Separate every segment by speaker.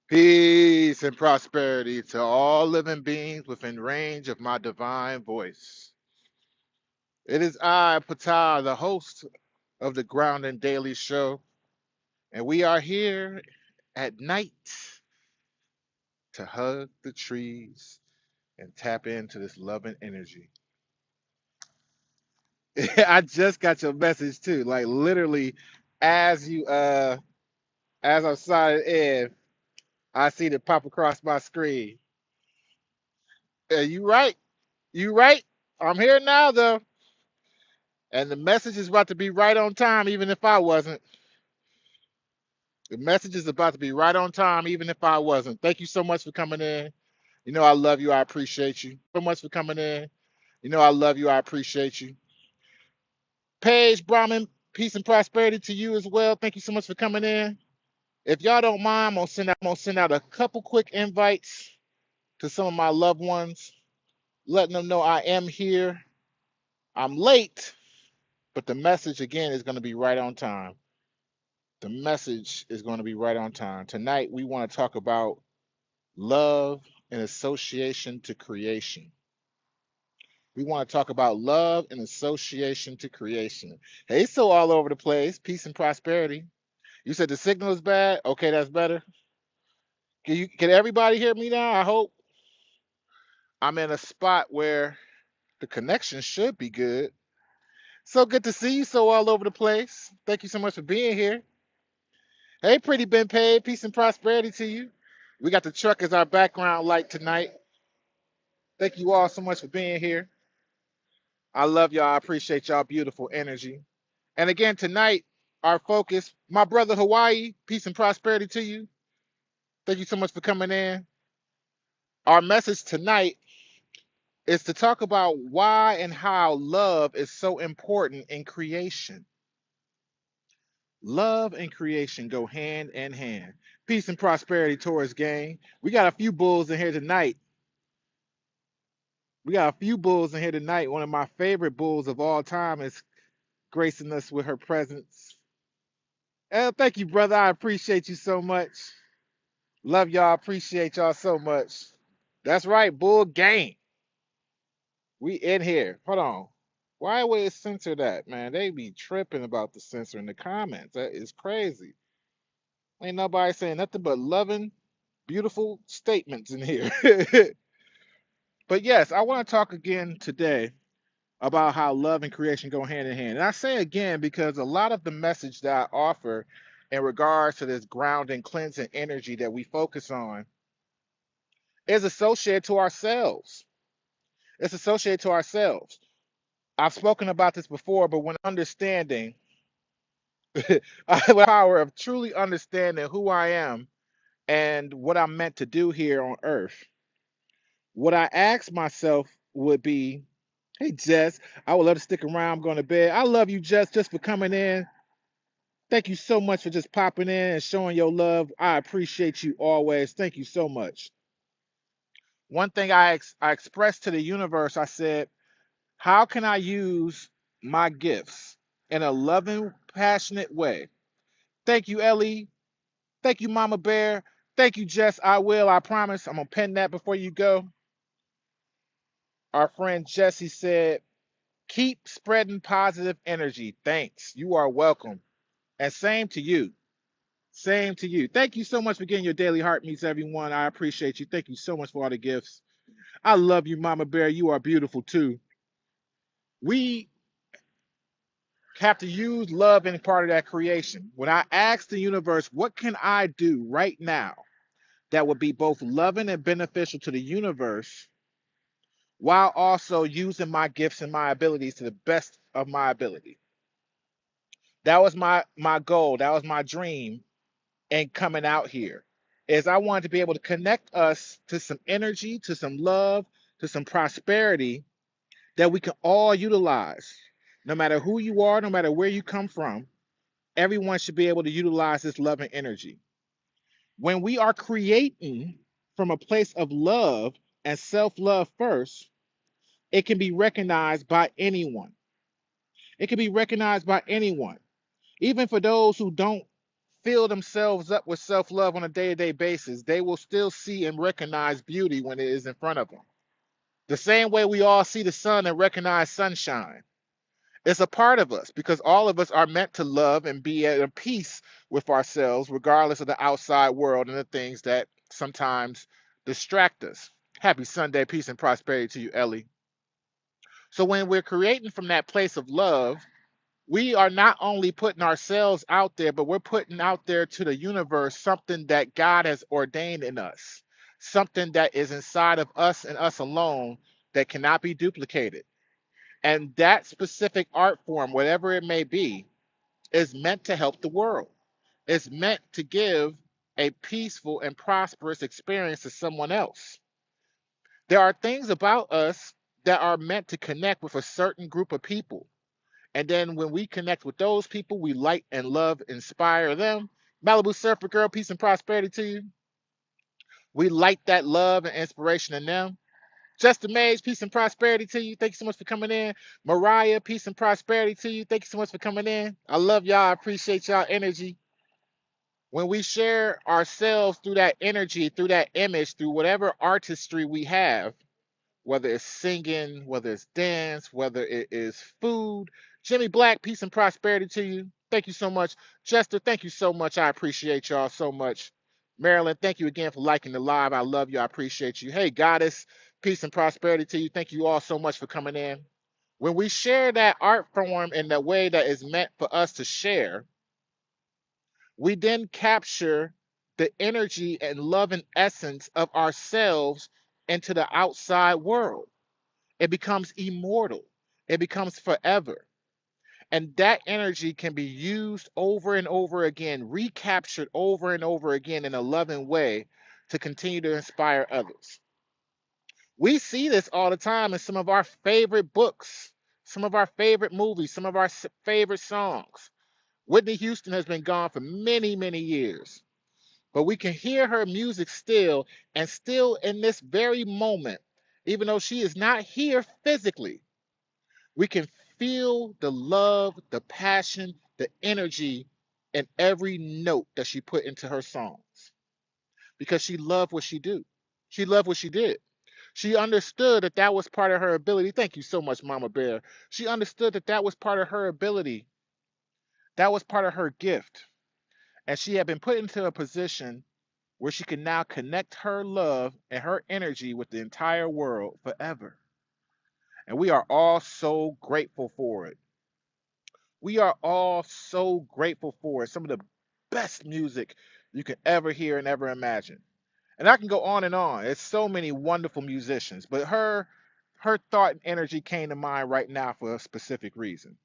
Speaker 1: Peace and prosperity to all living beings within range of my divine voice. It is I, Patah, the host of the Ground and Daily Show, and we are here at night to hug the trees and tap into this loving energy. I just got your message too. Like literally, as you as I'm signing in, I see it pop across my screen. You right. You right. I'm here now though. And the message is about to be right on time, even if I wasn't. The message is about to be right on time, even if I wasn't. Thank you so much for coming in. You know I love you. I appreciate you. So much for coming in. You know I love you. I appreciate you. Paige Brahman, peace and prosperity to you as well. Thank you so much for coming in. If y'all don't mind, I'm gonna send out a couple quick invites to some of my loved ones, letting them know I am here. I'm late, but the message again is gonna be right on time. The message is going to be right on time. Tonight, we want to talk about love in association to creation. We want to talk about love in association to creation. Hey, so all over the place. Peace and prosperity. You said the signal is bad. Okay, that's better. Can everybody hear me now? I hope I'm in a spot where the connection should be good. So good to see you. So all over the place. Thank you so much for being here. Hey, pretty Ben Paid. Peace and prosperity to you. We got the truck as our background light tonight. Thank you all so much for being here. I love y'all. I appreciate y'all beautiful energy. And again, tonight, our focus, my brother Hawaii, peace and prosperity to you. Thank you so much for coming in. Our message tonight is to talk about why and how love is so important in creation. Love and creation go hand in hand. Peace and prosperity towards gang. We got a few bulls in here tonight. We got a few bulls in here tonight. One of my favorite bulls of all time is gracing us with her presence. Thank you, brother. I appreciate you so much. Love y'all. Appreciate y'all so much. That's right, Bull Gang. We in here. Hold on. Why would it censor that, man? They be tripping about the censor in the comments. That is crazy. Ain't nobody saying nothing but loving, beautiful statements in here. But yes, I want to talk again today about how love and creation go hand in hand. And I say again because a lot of the message that I offer in regards to this grounding, cleansing energy that we focus on is associated to ourselves. It's associated to ourselves. I've spoken about this before, but when understanding, I have the power of truly understanding who I am and what I'm meant to do here on earth. What I ask myself would be, hey Jess, I would love to stick around. I'm going to bed. I love you, Jess, just for coming in. Thank you so much for just popping in and showing your love. I appreciate you always. Thank you so much. One thing I expressed to the universe, I said, how can I use my gifts in a loving, passionate way? Thank you, Ellie. Thank you, Mama Bear. Thank you, Jess. I will. I promise. I'm going to pen that before you go. Our friend Jesse said, keep spreading positive energy. Thanks. You are welcome. And same to you. Same to you. Thank you so much for getting your daily heart meets, everyone. I appreciate you. Thank you so much for all the gifts. I love you, Mama Bear. You are beautiful too. We have to use love in part of that creation. When I ask the universe, what can I do right now that would be both loving and beneficial to the universe while also using my gifts and my abilities to the best of my ability? That was my goal. That was my dream in coming out here. Is I wanted to be able to connect us to some energy, to some love, to some prosperity that we can all utilize. No matter who you are, no matter where you come from, everyone should be able to utilize this love and energy. When we are creating from a place of love and self love first, it can be recognized by anyone. It can be recognized by anyone, even for those who don't fill themselves up with self love on a day to day basis, they will still see and recognize beauty when it is in front of them. The same way we all see the sun and recognize sunshine. It's a part of us because all of us are meant to love and be at peace with ourselves, regardless of the outside world and the things that sometimes distract us. Happy Sunday, peace and prosperity to you, Ellie. So, when we're creating from that place of love, we are not only putting ourselves out there, but we're putting out there to the universe something that God has ordained in us, something that is inside of us and us alone that cannot be duplicated. And that specific art form, whatever it may be, is meant to help the world. It's meant to give a peaceful and prosperous experience to someone else. There are things about us that are meant to connect with a certain group of people. And then when we connect with those people, we light and love, inspire them. Malibu Surfer Girl, peace and prosperity to you. We light that love and inspiration in them. Justin Mays, peace and prosperity to you. Thank you so much for coming in. Mariah, peace and prosperity to you. Thank you so much for coming in. I love y'all. I appreciate y'all energy. When we share ourselves through that energy, through that image, through whatever artistry we have, whether it's singing, whether it's dance, whether it is food. Jimmy Black, peace and prosperity to you. Thank you so much. Jester, thank you so much. I appreciate y'all so much. Marilyn, thank you again for liking the live. I love you. I appreciate you. Hey, Goddess, peace and prosperity to you. Thank you all so much for coming in. When we share that art form in the way that is meant for us to share, we then capture the energy and love and essence of ourselves into the outside world. It becomes immortal. It becomes forever. And that energy can be used over and over again, recaptured over and over again in a loving way to continue to inspire others. We see this all the time in some of our favorite books, some of our favorite movies, some of our favorite songs. Whitney Houston has been gone for many, many years, but we can hear her music still, and still in this very moment, even though she is not here physically, we can feel the love, the passion, the energy in every note that she put into her songs because she loved what she do. She loved what she did. She understood that that was part of her ability. Thank you so much, Mama Bear. She understood that that was part of her ability. That was part of her gift. And she had been put into a position where she can now connect her love and her energy with the entire world forever. And we are all so grateful for it. We are all so grateful for it. Some of the best music you can ever hear and ever imagine. And I can go on and on. It's so many wonderful musicians, but her thought and energy came to mind right now for a specific reason.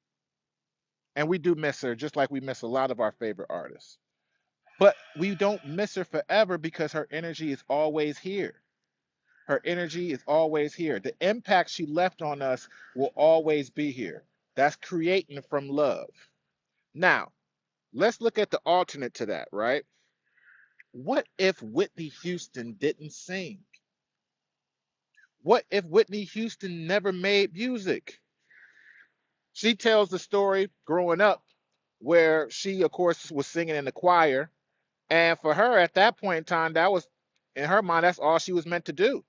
Speaker 1: And we do miss her just like we miss a lot of our favorite artists. But we don't miss her forever because her energy is always here. Her energy is always here. The impact she left on us will always be here. That's creating from love. Now, let's look at the alternate to that, right? What if Whitney Houston didn't sing? What if Whitney Houston never made music? She tells the story growing up where she, of course, was singing in the choir. And for her at that point in time, that was, in her mind, that's all she was meant to do.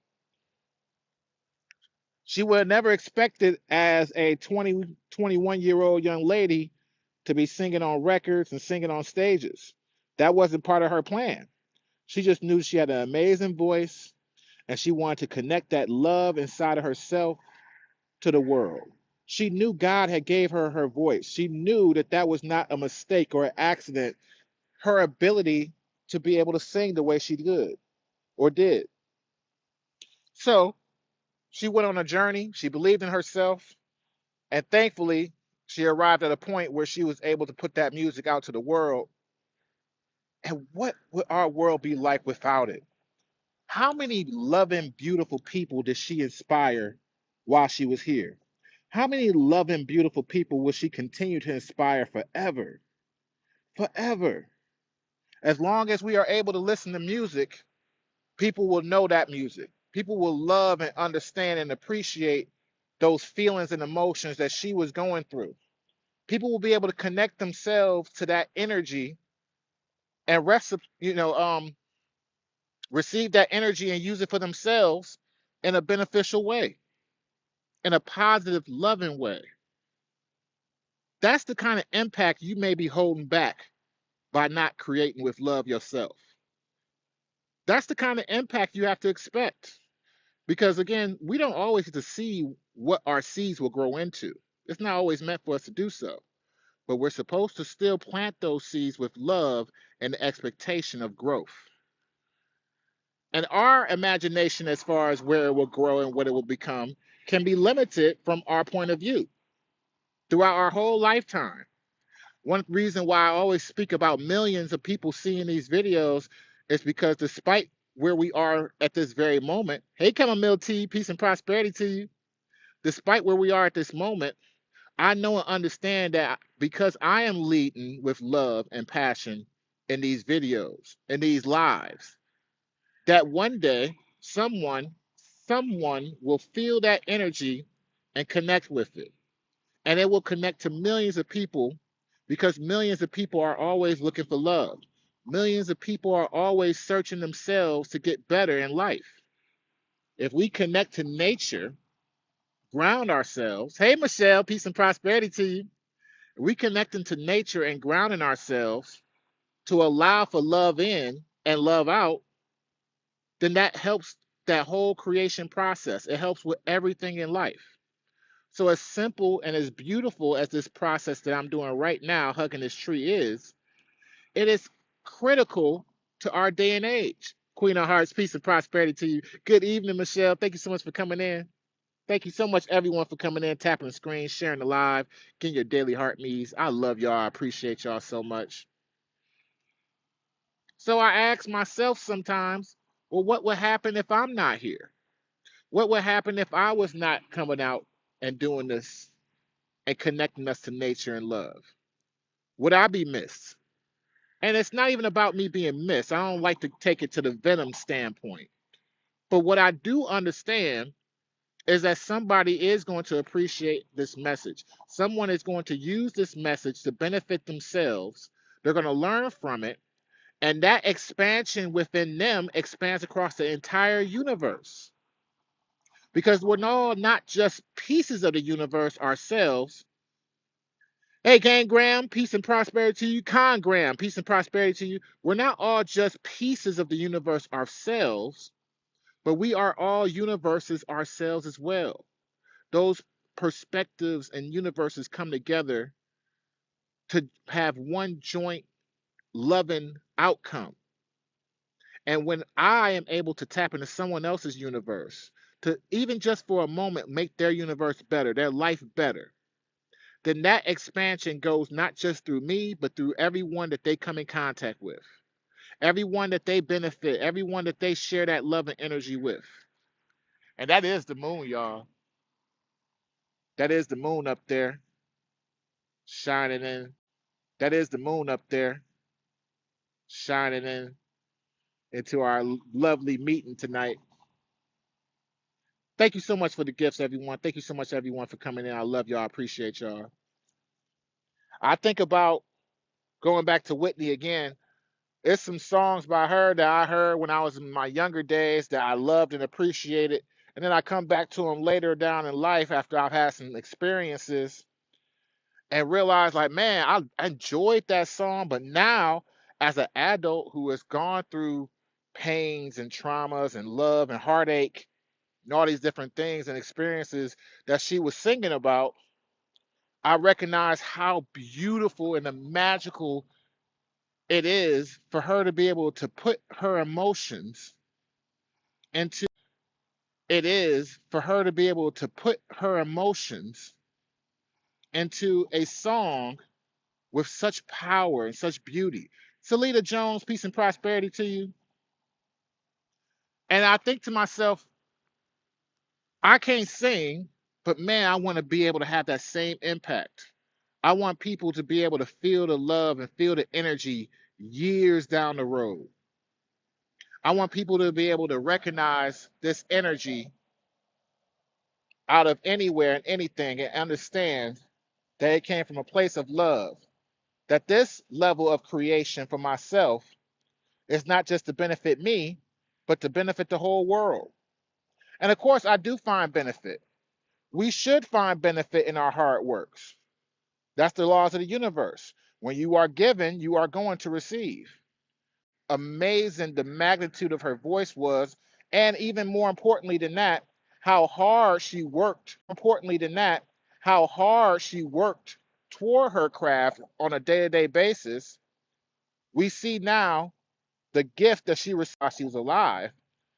Speaker 1: She would have never expected as a 20, 21-year-old young lady to be singing on records and singing on stages. That wasn't part of her plan. She just knew she had an amazing voice and she wanted to connect that love inside of herself to the world. She knew God had gave her her voice. She knew that that was not a mistake or an accident. Her ability to be able to sing the way she could or did. So she went on a journey. She believed in herself. And thankfully, she arrived at a point where she was able to put that music out to the world. And what would our world be like without it? How many loving, beautiful people did she inspire while she was here? How many loving, beautiful people will she continue to inspire forever? Forever. As long as we are able to listen to music, people will know that music. People will love and understand and appreciate those feelings and emotions that she was going through. People will be able to connect themselves to that energy and receive that energy and use it for themselves in a beneficial way, in a positive, loving way. That's the kind of impact you may be holding back by not creating with love yourself. That's the kind of impact you have to expect. Because again, we don't always get to see what our seeds will grow into. It's not always meant for us to do so. But we're supposed to still plant those seeds with love and the expectation of growth. And our imagination, as far as where it will grow and what it will become, can be limited from our point of view throughout our whole lifetime. One reason why I always speak about millions of people seeing these videos is because despite where we are at this very moment, hey, Chamomile Tea, peace and prosperity to you. Despite where we are at this moment, I know and understand that because I am leading with love and passion in these videos, in these lives, that one day someone will feel that energy and connect with it. And it will connect to millions of people because millions of people are always looking for love. Millions of people are always searching themselves to get better in life. If we connect to nature, ground ourselves. Hey, Michelle, peace and prosperity to you. We connecting to nature and grounding ourselves to allow for love in and love out, then that helps that whole creation process. It helps with everything in life. So as simple and as beautiful as this process that I'm doing right now, hugging this tree is, it is critical to our day and age. Queen of Hearts, peace and prosperity to you. Good evening, Michelle. Thank you so much for coming in. Thank you so much, everyone, for coming in, tapping the screen, sharing the live, getting your daily heart needs. I love y'all. I appreciate y'all so much. So I ask myself sometimes, well, what would happen if I'm not here? What would happen if I was not coming out and doing this and connecting us to nature and love? Would I be missed? And it's not even about me being missed. I don't like to take it to the venom standpoint. But what I do understand is that somebody is going to appreciate this message. Someone is going to use this message to benefit themselves. They're going to learn from it. And that expansion within them expands across the entire universe. Because we're all not just pieces of the universe ourselves. Hey, Gang Graham, peace and prosperity to you. Con Graham, peace and prosperity to you. We're not all just pieces of the universe ourselves, but we are all universes ourselves as well. Those perspectives and universes come together to have one joint loving outcome. And when I am able to tap into someone else's universe, to even just for a moment make their universe better, their life better, then that expansion goes not just through me, but through everyone that they come in contact with, everyone that they benefit, everyone that they share that love and energy with. And that is the moon, y'all. That is the moon up there shining in. That is the moon up there shining in into our lovely meeting tonight. Thank you so much for the gifts, everyone. Thank you so much, everyone, for coming in. I love y'all. I appreciate y'all. I think about going back to Whitney again. There's some songs by her that I heard when I was in my younger days that I loved and appreciated. And then I come back to them later down in life after I've had some experiences and realize, like, man, I enjoyed that song. But now, as an adult who has gone through pains and traumas and love and heartache and all these different things and experiences that she was singing about, I recognize how beautiful and magical it is for her to be able to put her emotions into it is for her to be able to put her emotions into a song with such power and such beauty. Salita Jones, peace and prosperity to you. And I think to myself, I can't sing, but man, I want to be able to have that same impact. I want people to be able to feel the love and feel the energy years down the road. I want people to be able to recognize this energy out of anywhere and anything and understand that it came from a place of love. That this level of creation for myself It's not just to benefit me, but to benefit the whole world. And of course, I do find benefit. We should find benefit in our hard works. That's the laws of the universe. When you are given, you are going to receive. Amazing the magnitude of her voice was, and even more importantly than that, how hard she worked. Importantly than that, how hard she worked toward her craft on a day-to-day basis. We see now the gift that she received while she was alive,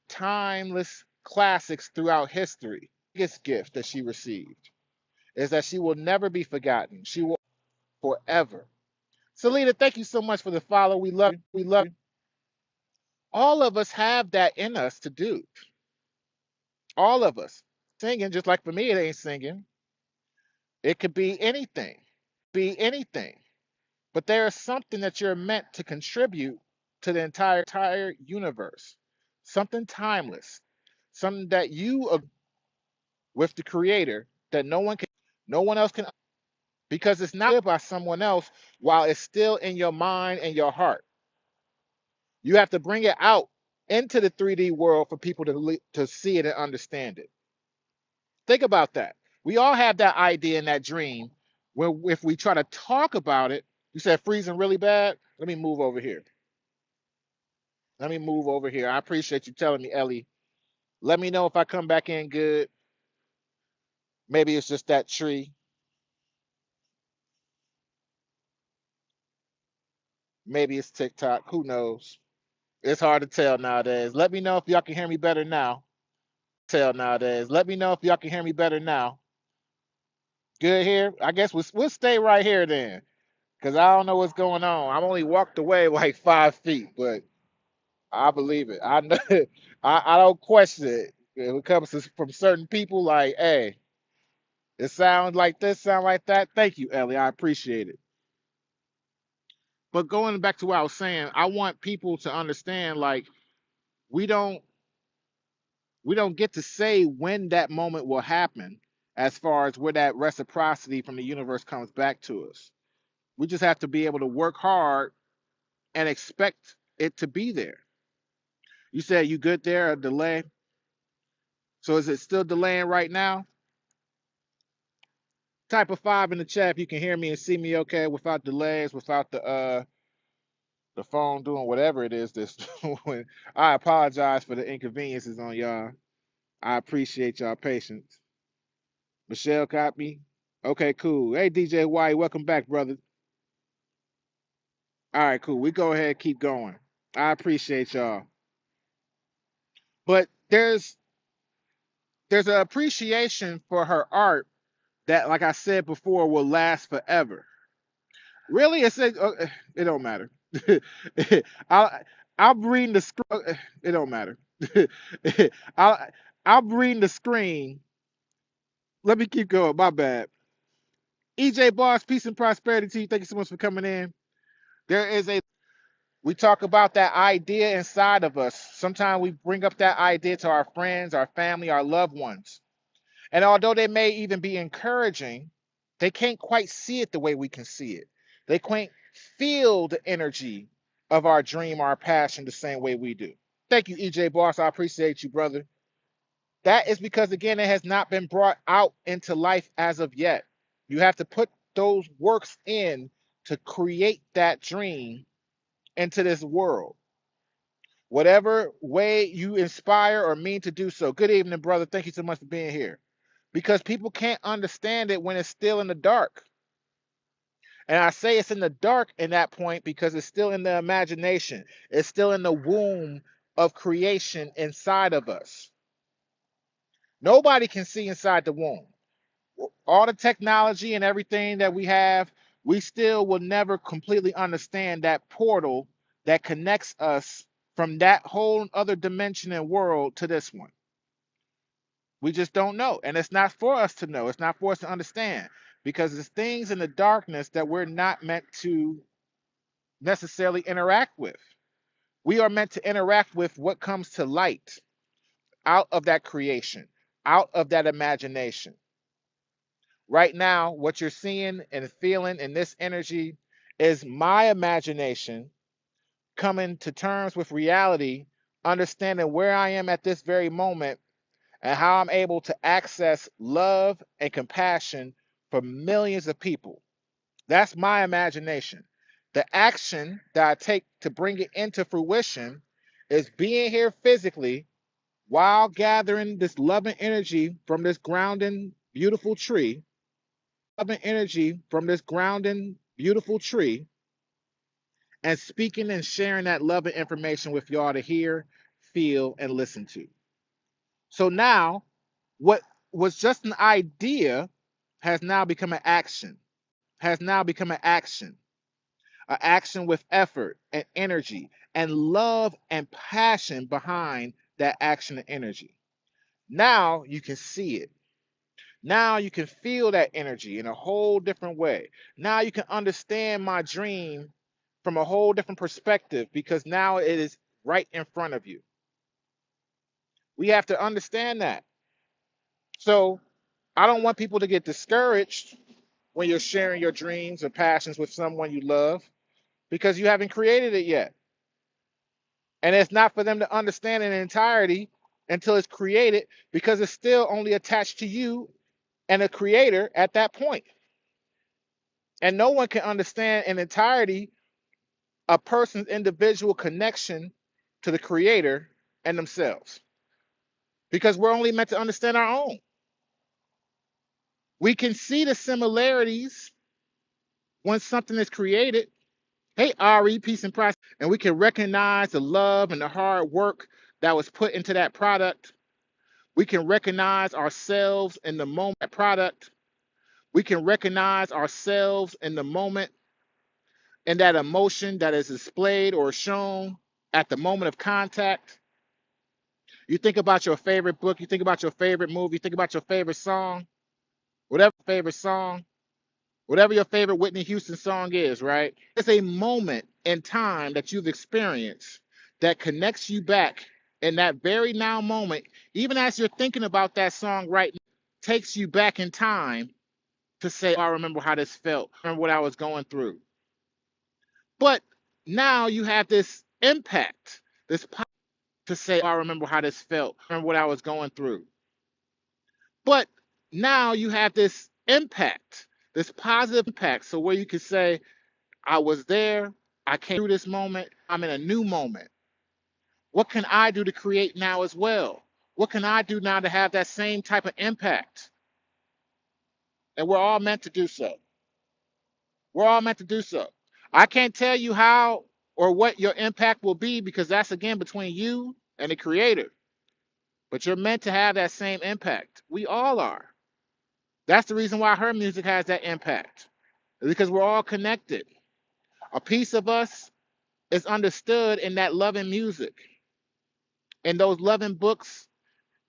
Speaker 1: timeless classics throughout history. The biggest gift that she received is that she will never be forgotten. She will forever. Selena, thank you so much for the follow. We love you. We love you. All of us have that in us to do. All of us. Singing, just like for me, it ain't singing. It could be anything. Be anything. But there is something that you're meant to contribute to the entire universe. Something timeless. Something that you with the creator that no one else can, because it's not by someone else while it's still in your mind and your heart. You have to bring it out into the 3D world for people to see it and understand it. Think about that. We all have that idea and that dream where if we try to talk about it, you said freezing really bad. Let me move over here. Let me move over here. I appreciate you telling me, Ellie. Let me know if I come back in good. Maybe it's just that tree. Maybe it's TikTok. Who knows? It's hard to tell nowadays. Let me know if y'all can hear me better now. Tell nowadays. Let me know if y'all can hear me better now. Good here. I guess we'll stay right here then, because I don't know what's going on. I'm only walked away like 5 feet, but I believe it. I know. I don't question it. If it comes from certain people, like, hey, it sounds like this, sound like that. Thank you, Ellie. I appreciate it. But going back to what I was saying, I want people to understand, like, we don't we don't get to say when that moment will happen as far as where that reciprocity from the universe comes back to us. We just have to be able to work hard and expect it to be there. You said you good there, a delay. So is it still delaying right now? Type of five in the chat if you can hear me and see me okay without delays, without the phone doing whatever it is this doing. I apologize for the inconveniences on y'all. I appreciate y'all patience. Michelle got me. Okay, cool. Hey DJ White, welcome back, brother. All right, cool. We go ahead and keep going. I appreciate y'all. But there's an appreciation for her art that, like I said before, will last forever. Really, it don't matter. I I'm reading the screen. It don't matter. I I'm reading the screen. Let me keep going. My bad. EJ Boss, peace and prosperity to you. Thank you so much for coming in. There is a We talk about that idea inside of us. Sometimes we bring up that idea to our friends, our family, our loved ones. And although they may even be encouraging, they can't quite see it the way we can see it. They can't feel the energy of our dream, our passion, the same way we do. Thank you, EJ Boss. I appreciate you, brother. That is because, again, it has not been brought out into life as of yet. You have to put those works in to create that dream into this world. Whatever way you inspire or mean to do so. Good evening, brother. Thank you so much for being here. Because people can't understand it when it's still in the dark. And I say it's in the dark in that point because it's still in the imagination. It's still in the womb of creation inside of us. Nobody can see inside the womb. All the technology and everything that we have, we still will never completely understand that portal that connects us from that whole other dimension and world to this one. We just don't know. And it's not for us to know. It's not for us to understand because there's things in the darkness that we're not meant to necessarily interact with. We are meant to interact with what comes to light out of that creation, out of that imagination. Right now, what you're seeing and feeling in this energy is my imagination coming to terms with reality, understanding where I am at this very moment, and how I'm able to access love and compassion for millions of people. That's my imagination. The action that I take to bring it into fruition is being here physically while gathering this loving energy from this grounding, beautiful tree, and speaking and sharing that loving information with y'all to hear, feel, and listen to. So now, what was just an idea has now become an action, an action with effort and energy and love and passion behind that action and energy. Now you can see it. Now you can feel that energy in a whole different way. Now you can understand my dream from a whole different perspective because now it is right in front of you. We have to understand that. So I don't want people to get discouraged when you're sharing your dreams or passions with someone you love because you haven't created it yet. And it's not for them to understand in entirety until it's created because it's still only attached to you and a creator at that point. And no one can understand in entirety a person's individual connection to the creator and themselves because we're only meant to understand our own. We can see the similarities when something is created. Hey, Ari, peace and process. And we can recognize the love and the hard work that was put into that product. We can recognize ourselves in the moment product. We can recognize ourselves in the moment and that emotion that is displayed or shown at the moment of contact. You think about your favorite book, you think about your favorite movie, you think about your favorite song, whatever your favorite Whitney Houston song is, right? It's a moment in time that you've experienced that connects you back in that very now moment, even as you're thinking about that song right now, takes you back in time to say, oh, I remember how this felt, I remember what I was going through. But now you have this impact, this to say, oh, I remember how this felt, I remember what I was going through. But now you have this impact, this positive impact. So where you can say, I was there, I came through this moment, I'm in a new moment. What can I do to create now as well? What can I do now to have that same type of impact? And we're all meant to do so. We're all meant to do so. I can't tell you how or what your impact will be because that's again between you and the creator. But you're meant to have that same impact. We all are. That's the reason why her music has that impact. Because we're all connected. A piece of us is understood in that loving music, in those loving books,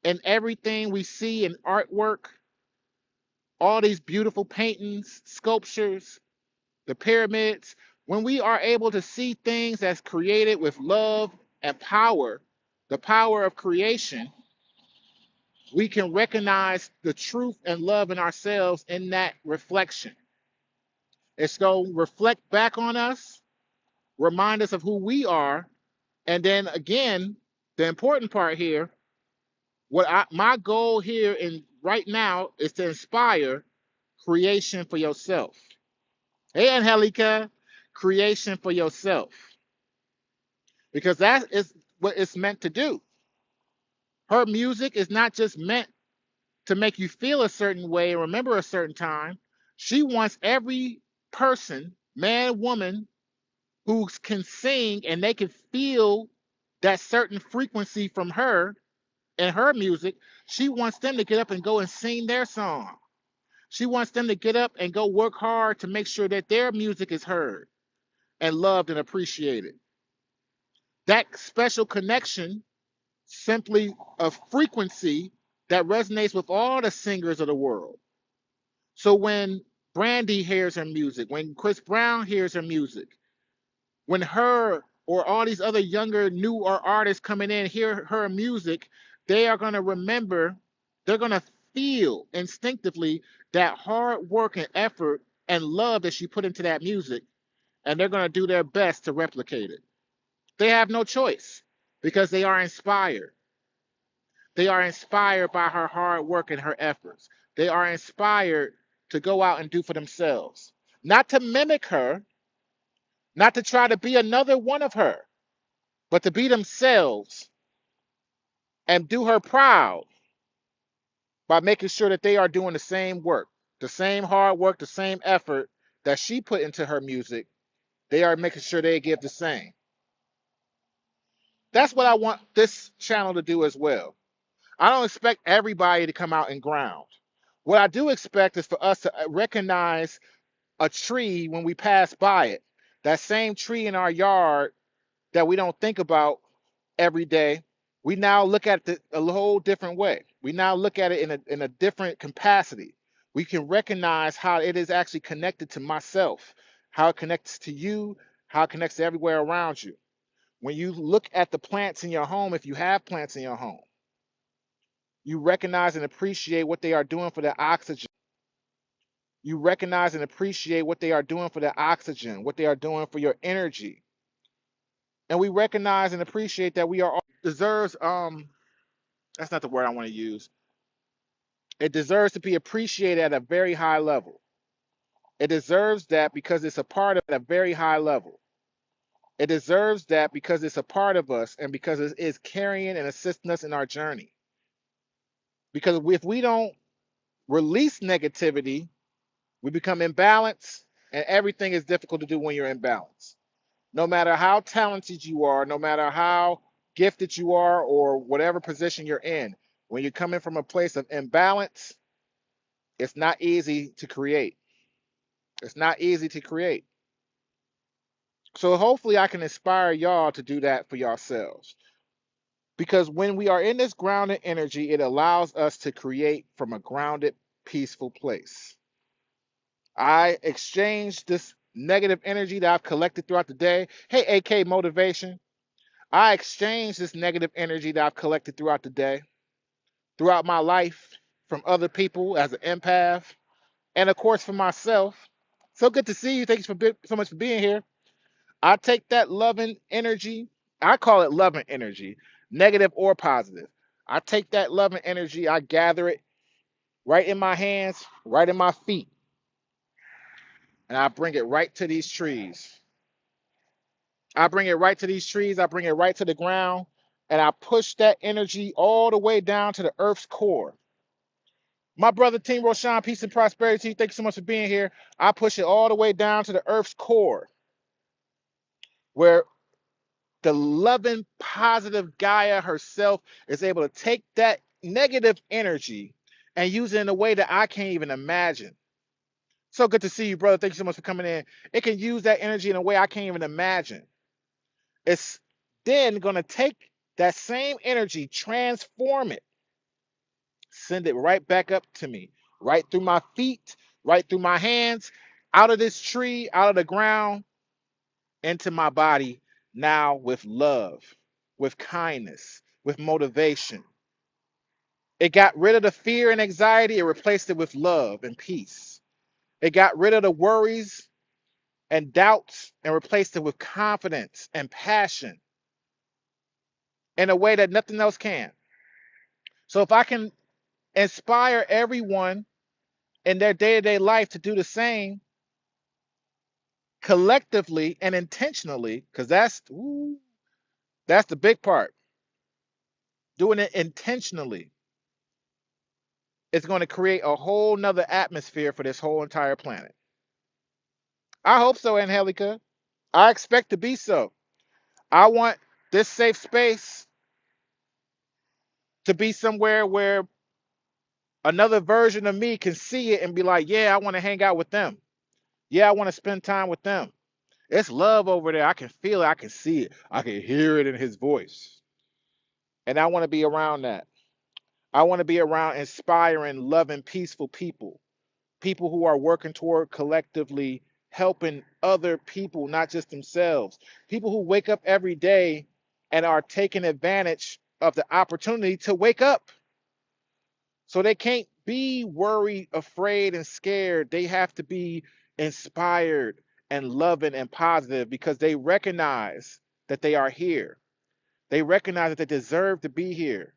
Speaker 1: in everything we see in artwork, all these beautiful paintings, sculptures, the pyramids. When we are able to see things that's created with love and power, the power of creation, we can recognize the truth and love in ourselves in that reflection. It's going to reflect back on us, remind us of who we are, and then again, the important part here, my goal here in right now is to inspire creation for yourself. Hey, Angelica, creation for yourself, because that is what it's meant to do. Her music is not just meant to make you feel a certain way and remember a certain time. She wants every person, man, woman, who can sing and they can feel that certain frequency from her and her music. She wants them to get up and go and sing their song. She wants them to get up and go work hard to make sure that their music is heard and loved and appreciated. That special connection, simply a frequency that resonates with all the singers of the world. So when Brandy hears her music, when Chris Brown hears her music, when her or all these other younger new or artists coming in hear her music, they are going to remember, they're going to feel instinctively that hard work and effort and love that she put into that music, and they're going to do their best to replicate it. They have no choice because they are inspired. They are inspired by her hard work and her efforts. They are inspired to go out and do for themselves. Not to mimic her, not to try to be another one of her, but to be themselves and do her proud by making sure that they are doing the same work, the same hard work, the same effort that she put into her music. They are making sure they give the same. That's what I want this channel to do as well. I don't expect everybody to come out and ground. What I do expect is for us to recognize a tree when we pass by it. That same tree in our yard that we don't think about every day, we now look at it a whole different way. We now look at it in a different capacity. We can recognize how it is actually connected to myself, how it connects to you, how it connects to everywhere around you. When you look at the plants in your home, if you have plants in your home, you recognize and appreciate what they are doing for the oxygen. You recognize and appreciate what they are doing for the oxygen, what they are doing for your energy. And we recognize and appreciate that we are all deserves that's not the word I want to use. It deserves to be appreciated at a very high level. It deserves that because it's a part of a very high level. It deserves that because it's a part of us and because it is carrying and assisting us in our journey. Because if we don't release negativity, we become imbalanced, and everything is difficult to do when you're imbalanced. No matter how talented you are, no matter how gifted you are, or whatever position you're in, when you're coming from a place of imbalance, it's not easy to create. It's not easy to create. So hopefully I can inspire y'all to do that for yourselves. Because when we are in this grounded energy, it allows us to create from a grounded, peaceful place. I exchange this negative energy that I've collected throughout the day. Hey, AK Motivation. I exchange this negative energy that I've collected throughout the day, throughout my life, from other people as an empath, and of course for myself. So good to see you. Thanks so much for being here. I take that loving energy. I call it loving energy, negative or positive. I take that loving energy, I gather it right in my hands, right in my feet, and I bring it right to these trees. I bring it right to these trees. I bring it right to the ground, and I push that energy all the way down to the earth's core. My brother, Team Roshan, peace and prosperity. Thank you so much for being here. I push it all the way down to the earth's core, where the loving, positive Gaia herself is able to take that negative energy and use it in a way that I can't even imagine. So good to see you, brother. Thank you so much for coming in. It can use that energy in a way I can't even imagine. It's then going to take that same energy, transform it, send it right back up to me, right through my feet, right through my hands, out of this tree, out of the ground, into my body now with love, with kindness, with motivation. It got rid of the fear and anxiety and replaced it with love and peace. It got rid of the worries and doubts and replaced it with confidence and passion in a way that nothing else can. So if I can inspire everyone in their day-to-day life to do the same collectively and intentionally, because that's the big part. Doing it intentionally is going to create a whole nother atmosphere for this whole entire planet. I hope so, Angelica. I expect to be so. I want this safe space to be somewhere where another version of me can see it and be like, yeah, I want to hang out with them. Yeah, I want to spend time with them. It's love over there. I can feel it. I can see it. I can hear it in his voice. And I want to be around that. I want to be around inspiring, loving, peaceful people. People who are working toward collectively helping other people, not just themselves. People who wake up every day and are taking advantage of the opportunity to wake up. So they can't be worried, afraid, and scared. They have to be inspired and loving and positive because they recognize that they are here. They recognize that they deserve to be here,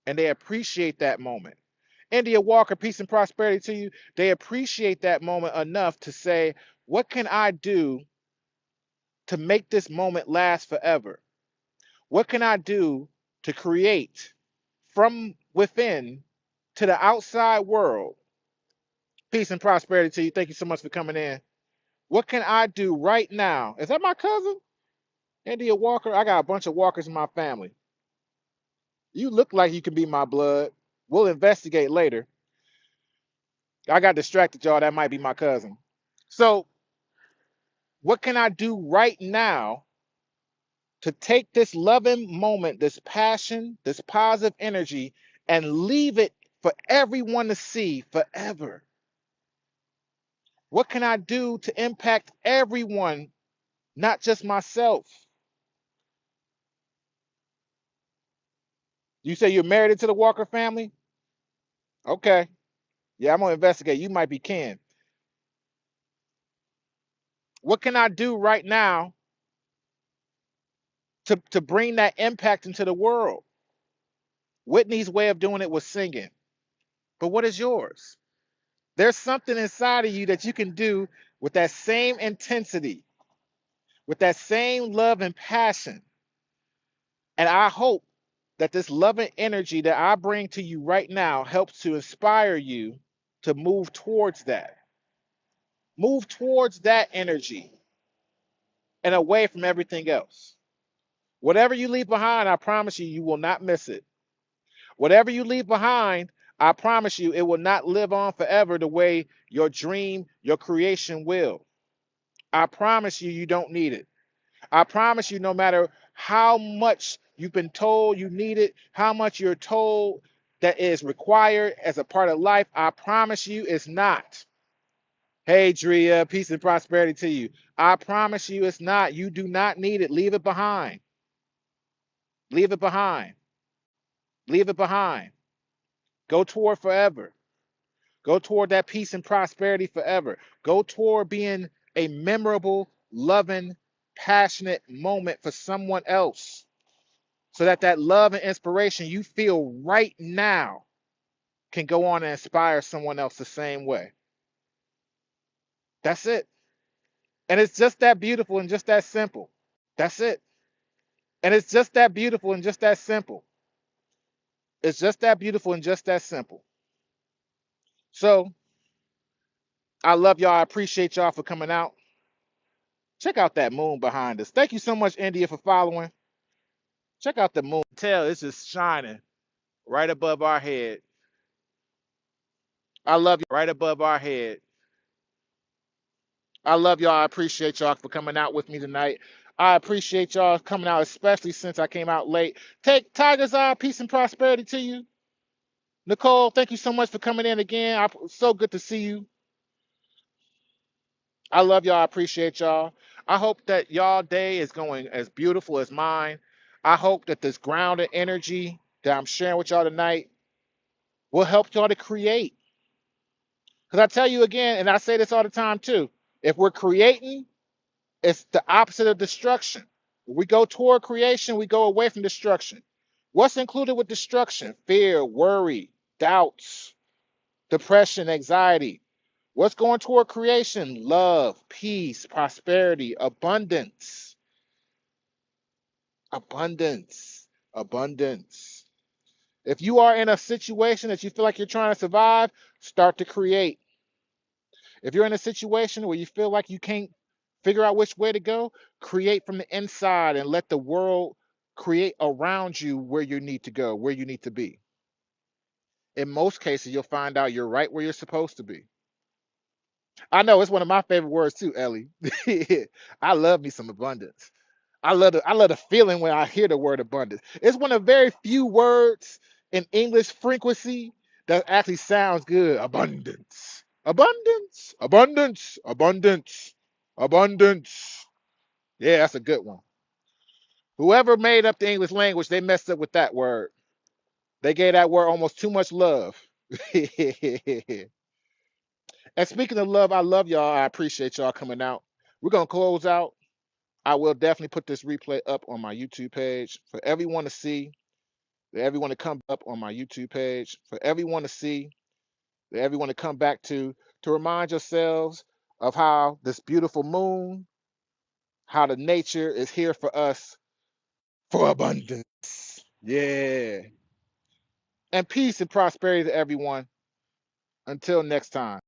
Speaker 1: and they appreciate that moment. India Walker, peace and prosperity to you. They appreciate that moment enough to say, what can I do to make this moment last forever? What can I do to create from within to the outside world? Peace and prosperity to you. Thank you so much for coming in. What can I do right now? Is that my cousin? India Walker? I got a bunch of Walkers in my family. You look like you can be my blood. We'll investigate later. I got distracted, y'all. That might be my cousin. So, what can I do right now to take this loving moment, this passion, this positive energy, and leave it for everyone to see forever? What can I do to impact everyone, not just myself? You say you're married into the Walker family? Okay. Yeah, I'm gonna investigate. You might be Ken. What can I do right now to bring that impact into the world? Whitney's way of doing it was singing. But what is yours? There's something inside of you that you can do with that same intensity, with that same love and passion. And I hope that this loving energy that I bring to you right now helps to inspire you to move towards that. Move towards that energy and away from everything else. Whatever you leave behind, I promise you, you will not miss it. Whatever you leave behind, I promise you, it will not live on forever the way your dream, your creation will. I promise you, you don't need it. I promise you, no matter how much you've been told you need it, how much you're told that is required as a part of life, I promise you it's not. Hey, Drea, peace and prosperity to you. I promise you it's not. You do not need it. Leave it behind. Leave it behind. Leave it behind. Go toward forever. Go toward that peace and prosperity forever. Go toward being a memorable, loving, passionate moment for someone else so that that love and inspiration you feel right now can go on and inspire someone else the same way. That's it. And it's just that beautiful and just that simple. That's it. And it's just that beautiful and just that simple. It's just that beautiful and just that simple. So I love y'all. I appreciate y'all for coming out. Check out that moon behind us. Thank you so much, India, for following. Check out the moon. Tell it's just shining right above our head. I love you right above our head. I love y'all. I appreciate y'all for coming out with me tonight. I appreciate y'all coming out, especially since I came out late. Take Tiger's Eye, peace and prosperity to you. Nicole, thank you so much for coming in again. So good to see you. I love y'all. I appreciate y'all. I hope that y'all day is going as beautiful as mine. I hope that this grounded energy that I'm sharing with y'all tonight will help y'all to create. Because I tell you again, and I say this all the time too, if we're creating, it's the opposite of destruction. When we go toward creation, we go away from destruction. What's included with destruction? Fear, worry, doubts, depression, anxiety. What's going toward creation? Love, peace, prosperity, abundance. Abundance. Abundance. If you are in a situation that you feel like you're trying to survive, start to create. If you're in a situation where you feel like you can't figure out which way to go, create from the inside and let the world create around you where you need to go, where you need to be. In most cases, you'll find out you're right where you're supposed to be. I know it's one of my favorite words too, Ellie. I love me some abundance. I love the feeling when I hear the word abundance. It's one of very few words in English frequency that actually sounds good. Abundance. Abundance. Abundance. Abundance. Abundance. Yeah, that's a good one. Whoever made up the English language, they messed up with that word. They gave that word almost too much love. And speaking of love, I love y'all. I appreciate y'all coming out. We're gonna close out. I will definitely put this replay up on my YouTube page for everyone to see, for everyone to come up on my YouTube page, for everyone to see, for everyone to come back to remind yourselves of how this beautiful moon, how the nature is here for us for abundance. Yeah. And peace and prosperity to everyone. Until next time.